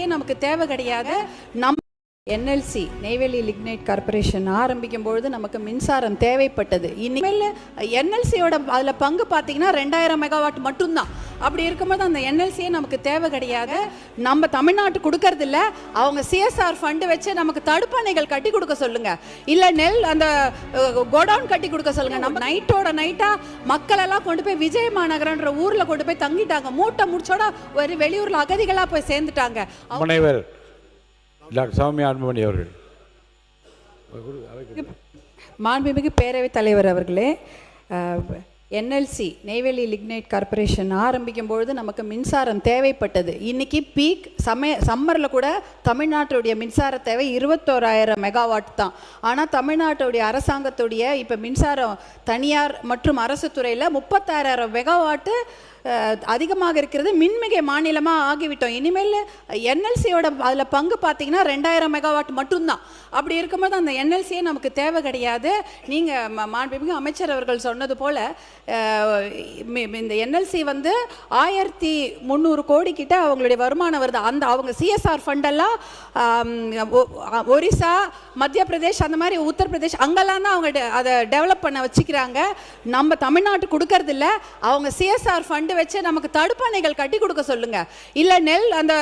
என்எல்சியே நமக்கு தேவை கிடையாது. என்எல்சி நெய்வேலி லிக்னைட் கார்பரேஷன் ஆரம்பிக்கும் பொழுது நமக்கு மின்சாரம் தேவைப்பட்டது. இனிமேல் என்எல்சியோட அதில் பங்கு பார்த்தீங்கன்னா 2000 மெகாவாட் மட்டும்தான். அப்படி இருக்கும்போது அந்த என்எல்சியே நமக்கு தேவை கிடையாது. நம்ம தமிழ்நாட்டு கொடுக்கறது இல்லை, அவங்க சிஎஸ்ஆர் ஃபண்டு வச்சு நமக்கு தடுப்பணைகள் கட்டி கொடுக்க சொல்லுங்க, இல்லை நெல் அந்த கோடவுன் கட்டி கொடுக்க சொல்லுங்க. நம்ம நைட்டோட நைட்டாக மக்களெல்லாம் கொண்டு போய் விஜய மாநகரன்ற ஊரில் கொண்டு போய் தங்கிட்டாங்க. மூட்டை முடிச்சோட ஒரு வெளியூரில் அகதிகளாக போய் சேர்ந்துட்டாங்க. டாக்டர் சௌமியா அன்புமணி அவர்கள். மாண்புமிகு பேரவைத் தலைவர் அவர்களே, என்எல்சி நெய்வேலி லிக்னைட் கார்பரேஷன் ஆரம்பிக்கும் பொழுது நமக்கு மின்சாரம் தேவைப்பட்டது. இன்னைக்கு பீக் சம்மரில் கூட தமிழ்நாட்டுடைய மின்சார தேவை 21,000 மெகாவாட் தான். ஆனால் தமிழ்நாட்டுடைய அரசாங்கத்துடைய இப்போ மின்சாரம் தனியார் மற்றும் அரசு துறையில் 36,000 மெகாவாட்டு அதிகமாக இருக்கிறது. மின்மிகை மாநிலமாக ஆகிவிட்டோம். இனிமேல் என்எல்சியோட அதில் பங்கு பார்த்தீங்கன்னா 2000 மெகாவாட் மட்டும்தான். அப்படி இருக்கும்போது அந்த என்எல்சியே நமக்கு தேவை கிடையாது. நீங்கள் மாண்புமிகு அமைச்சர் அவர்கள் சொன்னது போல் இந்த என்எல்சி 1300 கோடி கிட்ட அவங்களுடைய வருமானம் வருது. அந்த அவங்க சிஎஸ்ஆர் ஃபண்டெல்லாம் ஒரிசா, மத்திய பிரதேஷ், அந்த மாதிரி உத்தரப்பிரதேஷ் அங்கெல்லாம் தான் அவங்க அதை டெவலப் பண்ண வச்சுக்கிறாங்க. நம்ம தமிழ்நாட்டு கொடுக்கறது இல்லை, அவங்க சிஎஸ்ஆர் ஃபண்டு வச்சு நமக்கு தடுப்பணைகள் கட்டி கொடுக்க சொல்லுங்க, இல்ல நெல் அந்த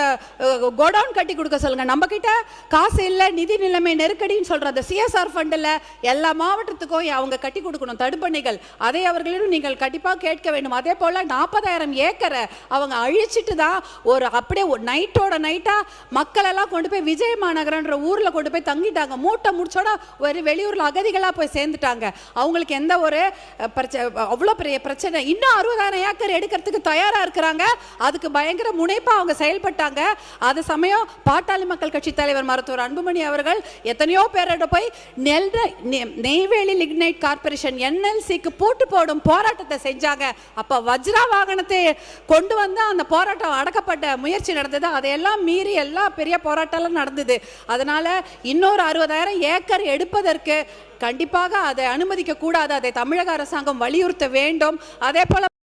கோடவுன் கட்டி கொடுக்க சொல்லுங்க. நம்ம கிட்ட காசு இல்ல, நிதி நிலைமை நெருக்கடின்னு சொல்ற அந்த சிஎஸ்ஆர் ஃபண்டில் எல்லா மாவட்டத்துக்கும் அவங்க கட்டி கொடுக்கணும் தடுப்பணைகள். அதை அவர்களிடம் நீங்கள் கண்டிப்பாக கேட்க வேண்டும். அதே போல 40,000 ஏக்கரை அவங்க அழிச்சிட்டு தான் ஒரு அப்படியே நைட்டோட நைட்டா மக்கள் எல்லாம் கொண்டு போய் விஜய மாநகரன்ற ஊர்ல கொண்டு போய் தங்கிட்டாங்க. மூட்டை முடிச்சோட ஒரு வெளியூர்ல அகதிகளா போய் சேர்ந்துட்டாங்க. அவங்களுக்கு எந்த ஒரு அவ்வளோ பெரிய பிரச்சனை. இன்னும் 60,000 ஏக்கர் எடுக்கிறதுக்கு தயாரா இருக்கிறாங்க. அதுக்கு பயங்கர முனைப்பா அவங்க செயல்பட்டாங்க. அது சமயம் பாட்டாளி மக்கள் கட்சி தலைவர் மருத்துவர் அன்புமணி அவர்கள் எத்தனையோ பேரோட போய் நெய்வேலி லிக்னைட் கார்பரேஷன் என்எல்சிக்கு பூட்டு போடும் போராட்டத்தை செஞ்சாங்க. அப்ப வஜ்ரா வாகனத்தை கொண்டு வந்து அந்த போராட்டம் அடக்கப்பட்ட முயற்சி நடந்தது. அதையெல்லாம் மீறி எல்லா பெரிய போராட்டம் நடந்தது. அதனால இன்னொரு 60,000 ஏக்கர் எடுப்பதற்கு கண்டிப்பாக அதை அனுமதிக்க கூடாது. அதை தமிழக அரசாங்கம் வலியுறுத்த வேண்டும். அதே போல